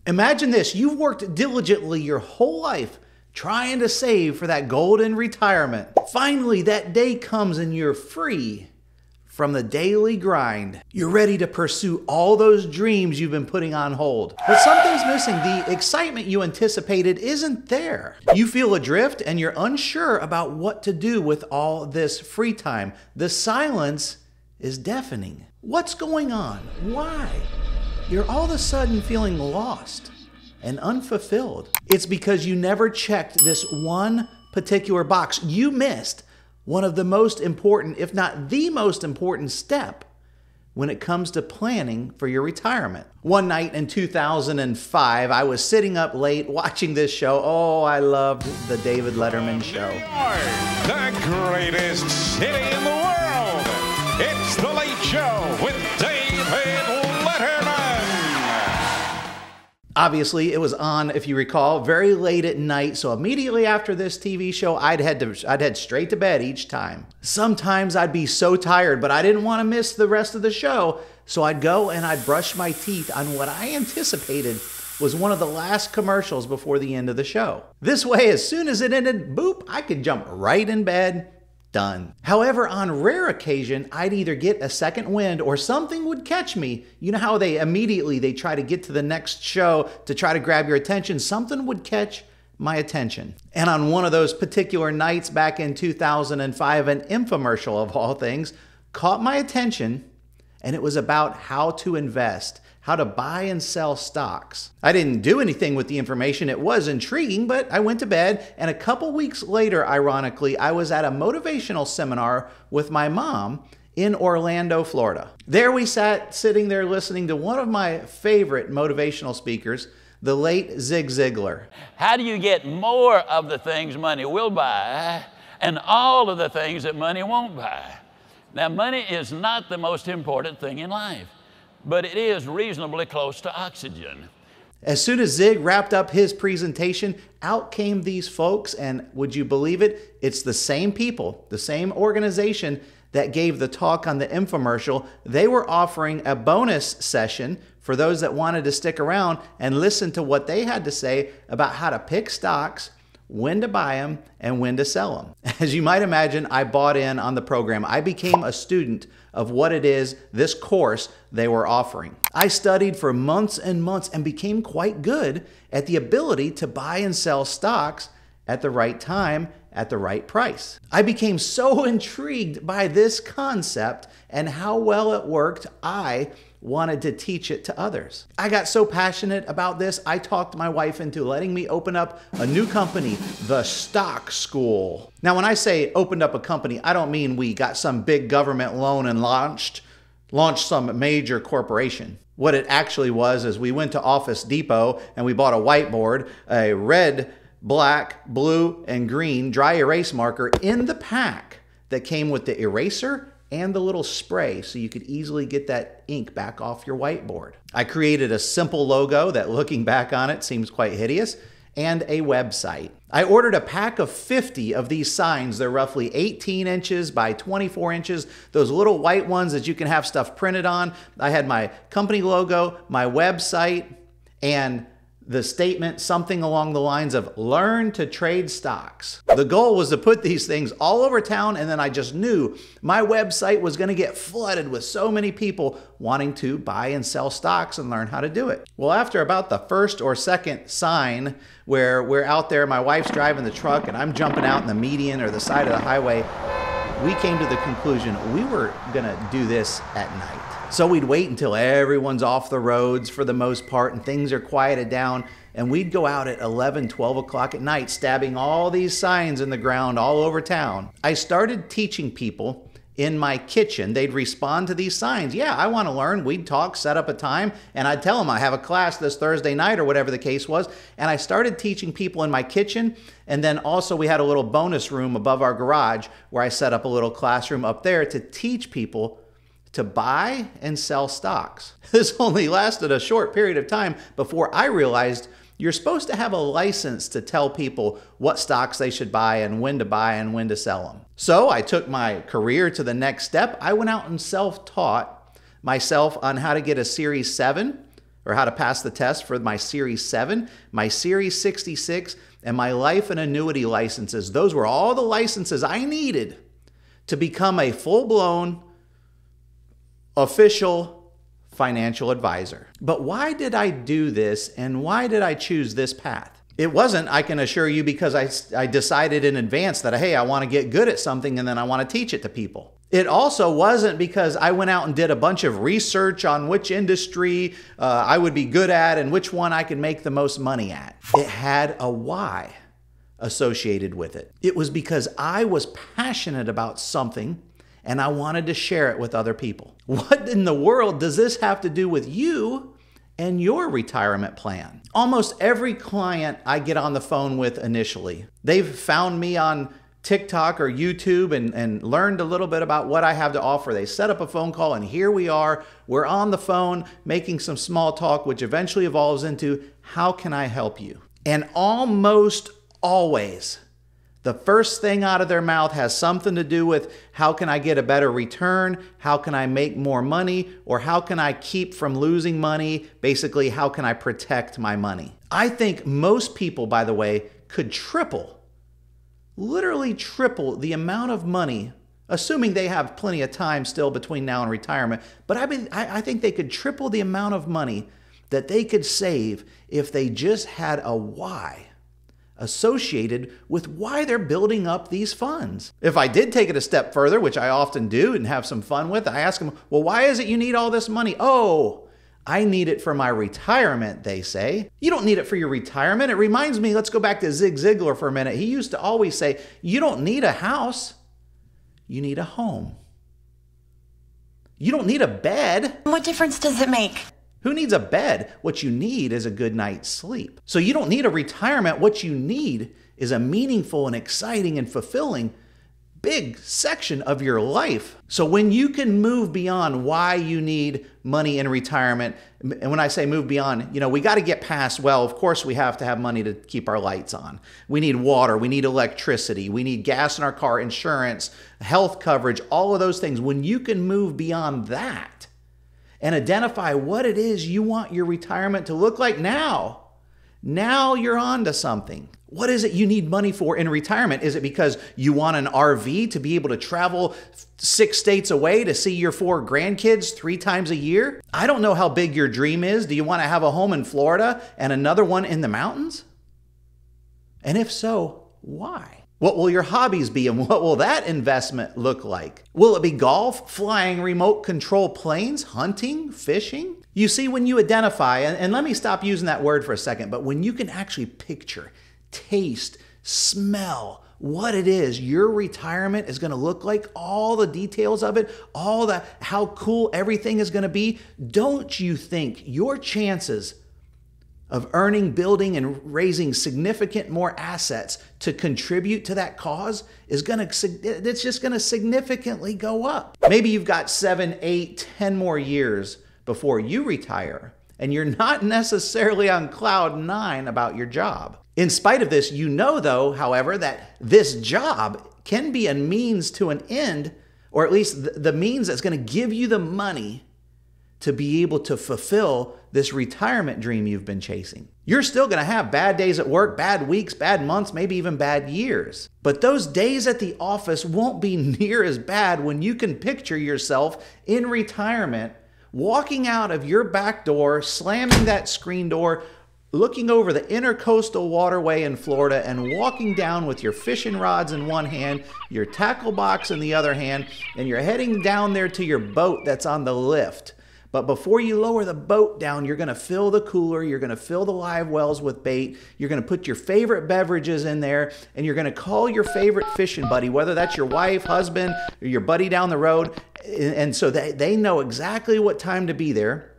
Imagine this, you've worked diligently your whole life trying to save for that golden retirement. Finally, that day comes and you're free from the daily grind. You're ready to pursue all those dreams you've been putting on hold. But something's missing. The excitement you anticipated isn't there. You feel adrift and you're unsure about what to do with all this free time. The silence is deafening. What's going on? Why? You're all of a sudden feeling lost and unfulfilled. It's because you never checked this one particular box. You missed one of the most important, if not the most important step when it comes to planning for your retirement. One night in 2005, I was sitting up late watching this show. Oh, I loved the David Letterman show. New York, the greatest city in the world. It's The Late Show with David Letterman. Obviously, it was on, if you recall, very late at night, so immediately after this TV show, I'd head straight to bed each time. Sometimes I'd be so tired, but I didn't want to miss the rest of the show, so I'd go and I'd brush my teeth on what I anticipated was one of the last commercials before the end of the show. This way, as soon as it ended, boop, I could jump right in bed. Done. However, on rare occasion, I'd either get a second wind or something would catch me. You know how they try to get to the next show to try to grab your attention. Something would catch my attention. And on one of those particular nights back in 2005, an infomercial of all things caught my attention, and it was about how to invest, how to buy and sell stocks. I didn't do anything with the information. It was intriguing, but I went to bed, and a couple weeks later, ironically, I was at a motivational seminar with my mom in Orlando, Florida. There we sat, sitting there listening to one of my favorite motivational speakers, the late Zig Ziglar. How do you get more of the things money will buy and all of the things that money won't buy? Now, money is not the most important thing in life, but it is reasonably close to oxygen. As soon as Zig wrapped up his presentation, out came these folks, and would you believe it? It's the same people, the same organization that gave the talk on the infomercial. They were offering a bonus session for those that wanted to stick around and listen to what they had to say about how to pick stocks, when to buy them, and when to sell them. As you might imagine, I bought in on the program. I became a student of what it is, this course they were offering. I studied for months and months and became quite good at the ability to buy and sell stocks at the right time, at the right price. I became so intrigued by this concept and how well it worked, I wanted to teach it to others. I got so passionate about this, I talked my wife into letting me open up a new company, the Stock School. Now, when I say opened up a company, I don't mean we got some big government loan and launched some major corporation. What it actually was is we went to Office Depot and we bought a whiteboard, a red, black, blue, and green dry erase marker in the pack that came with the eraser and the little spray so you could easily get that ink back off your whiteboard. I created a simple logo that, looking back on it, seems quite hideous, and a website. I ordered a pack of 50 of these signs. They're roughly 18 inches by 24 inches, those little white ones that you can have stuff printed on. I had my company logo, my website, and the statement, something along the lines of learn to trade stocks. The goal was to put these things all over town, and then I just knew my website was going to get flooded with so many people wanting to buy and sell stocks and learn how to do it. Well, after about the first or second sign where we're out there, my wife's driving the truck and I'm jumping out in the median or the side of the highway, we came to the conclusion we were going to do this at night. So we'd wait until everyone's off the roads for the most part and things are quieted down, and we'd go out at 11, 12 o'clock at night stabbing all these signs in the ground all over town. I started teaching people in my kitchen. They'd respond to these signs. Yeah, I want to learn. We'd talk, set up a time, and I'd tell them I have a class this Thursday night or whatever the case was. And I started teaching people in my kitchen, and then also we had a little bonus room above our garage where I set up a little classroom up there to teach people to buy and sell stocks. This only lasted a short period of time before I realized you're supposed to have a license to tell people what stocks they should buy and when to sell them. So I took my career to the next step. I went out and self-taught myself on how to get a Series 7 or how to pass the test for my Series 7, my Series 66, and my life and annuity licenses. Those were all the licenses I needed to become a full-blown, official financial advisor. But why did I do this, and why did I choose this path? It wasn't, I can assure you, because I decided in advance that, hey, I want to get good at something and then I want to teach it to people. It also wasn't because I went out and did a bunch of research on which industry I would be good at and which one I could make the most money at. It had a why associated with it. It was because I was passionate about something and I wanted to share it with other people. What in the world does this have to do with you and your retirement plan? Almost every client I get on the phone with initially, they've found me on TikTok or YouTube and learned a little bit about what I have to offer. They set up a phone call and here we are. We're on the phone making some small talk, which eventually evolves into, how can I help you? And almost always, the first thing out of their mouth has something to do with, how can I get a better return? How can I make more money? Or how can I keep from losing money? Basically, how can I protect my money? I think most people, by the way, could literally triple the amount of money, assuming they have plenty of time still between now and retirement. But I think they could triple the amount of money that they could save if they just had a why associated with why they're building up these funds. If I did take it a step further, which I often do and have some fun with, I ask them, well, why is it you need all this money? Oh, I need it for my retirement, they say. You don't need it for your retirement. It reminds me, let's go back to Zig Ziglar for a minute. He used to always say, you don't need a house, you need a home. You don't need a bed. What difference does it make? Who needs a bed? What you need is a good night's sleep. So you don't need a retirement. What you need is a meaningful and exciting and fulfilling big section of your life. So when you can move beyond why you need money in retirement, and when I say move beyond, we got to get past, well, of course we have to have money to keep our lights on. We need water, we need electricity, we need gas in our car, insurance, health coverage, all of those things. When you can move beyond that and identify what it is you want your retirement to look like now you're on to something. What is it you need money for in retirement? Is it because you want an RV to be able to travel 6 states away to see your 4 grandkids 3 times a year? I don't know how big your dream is. Do you want to have a home in Florida and another one in the mountains? And if so, why? What will your hobbies be, and what will that investment look like? Will it be golf, flying remote control planes, hunting, fishing? You see, when you identify, and let me stop using that word for a second, but when you can actually picture, taste, smell what it is your retirement is going to look like, all the details of it, how cool everything is going to be, don't you think your chances of earning, building, and raising significant more assets to contribute to that cause it's just going to significantly go up? Maybe you've got 7, 8, 10 more years before you retire, and you're not necessarily on cloud 9 about your job. In spite of this, though, however, that this job can be a means to an end, or at least the means that's going to give you the money to be able to fulfill this retirement dream you've been chasing. You're still going to have bad days at work, bad weeks, bad months, maybe even bad years. But those days at the office won't be near as bad when you can picture yourself in retirement, walking out of your back door, slamming that screen door, looking over the intercoastal waterway in Florida and walking down with your fishing rods in one hand, your tackle box in the other hand, and you're heading down there to your boat that's on the lift. But before you lower the boat down, you're going to fill the cooler, you're going to fill the live wells with bait, you're going to put your favorite beverages in there, and you're going to call your favorite fishing buddy, whether that's your wife, husband, or your buddy down the road, and so they know exactly what time to be there.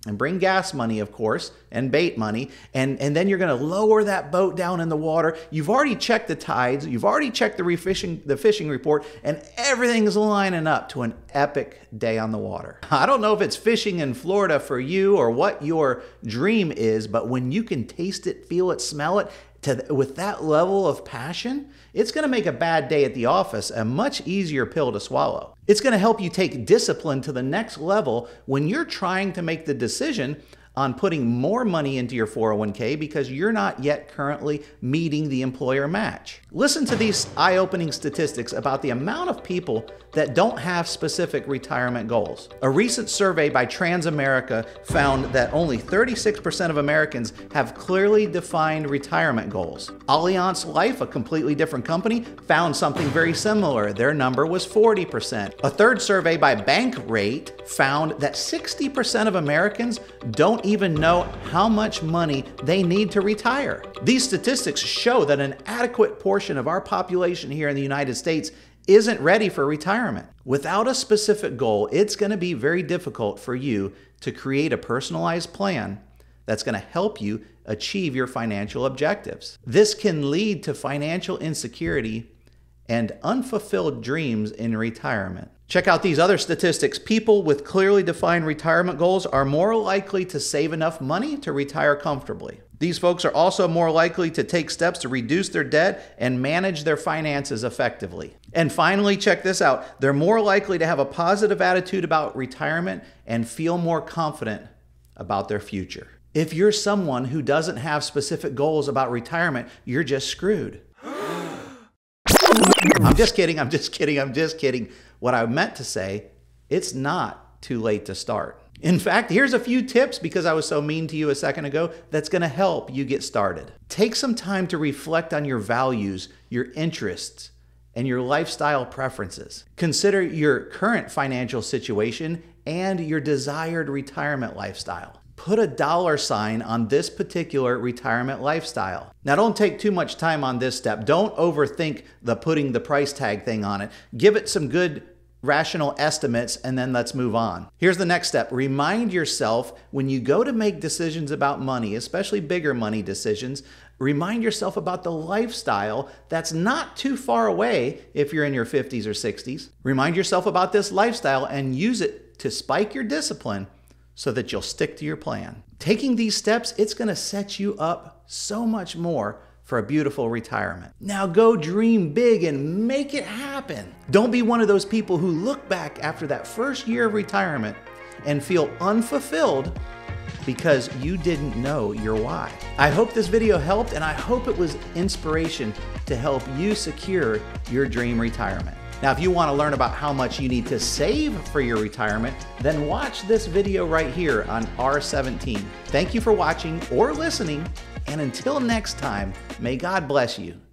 And bring gas money, of course, and bait money, and then you're going to lower that boat down in the water. You've already checked the tides, you've already checked the fishing report, and everything is lining up to an epic day on the water. I don't know if it's fishing in Florida for you or what your dream is, but when you can taste it, feel it, smell it, with that level of passion, it's going to make a bad day at the office a much easier pill to swallow. It's going to help you take discipline to the next level when you're trying to make the decision on putting more money into your 401k because you're not yet currently meeting the employer match. Listen to these eye-opening statistics about the amount of people that don't have specific retirement goals. A recent survey by Transamerica found that only 36% of Americans have clearly defined retirement goals. Allianz Life, a completely different company, found something very similar. Their number was 40%. A third survey by Bankrate found that 60% of Americans don't even know how much money they need to retire. These statistics show that an adequate portion of our population here in the United States isn't ready for retirement. Without a specific goal, it's going to be very difficult for you to create a personalized plan that's going to help you achieve your financial objectives. This can lead to financial insecurity and unfulfilled dreams in retirement. Check out these other statistics. People with clearly defined retirement goals are more likely to save enough money to retire comfortably. These folks are also more likely to take steps to reduce their debt and manage their finances effectively. And finally, check this out. They're more likely to have a positive attitude about retirement and feel more confident about their future. If you're someone who doesn't have specific goals about retirement, you're just screwed. I'm just kidding. What I meant to say, it's not too late to start. In fact, here's a few tips, because I was so mean to you a second ago, that's going to help you get started. Take some time to reflect on your values, your interests, and your lifestyle preferences. Consider your current financial situation and your desired retirement lifestyle. Put a dollar sign on this particular retirement lifestyle. Now, don't take too much time on this step. Don't overthink the putting the price tag thing on it. Give it some good rational estimates, and then let's move on. Here's the next step. Remind yourself when you go to make decisions about money, especially bigger money decisions, remind yourself about the lifestyle that's not too far away if you're in your 50s or 60s. Remind yourself about this lifestyle and use it to spike your discipline so that you'll stick to your plan. Taking these steps, it's going to set you up so much more for a beautiful retirement. Now go dream big and make it happen. Don't be one of those people who look back after that first year of retirement and feel unfulfilled because you didn't know your why. I hope this video helped, and I hope it was inspiration to help you secure your dream retirement. Now, if you want to learn about how much you need to save for your retirement, then watch this video right here on R17. Thank you for watching or listening, and until next time, may God bless you.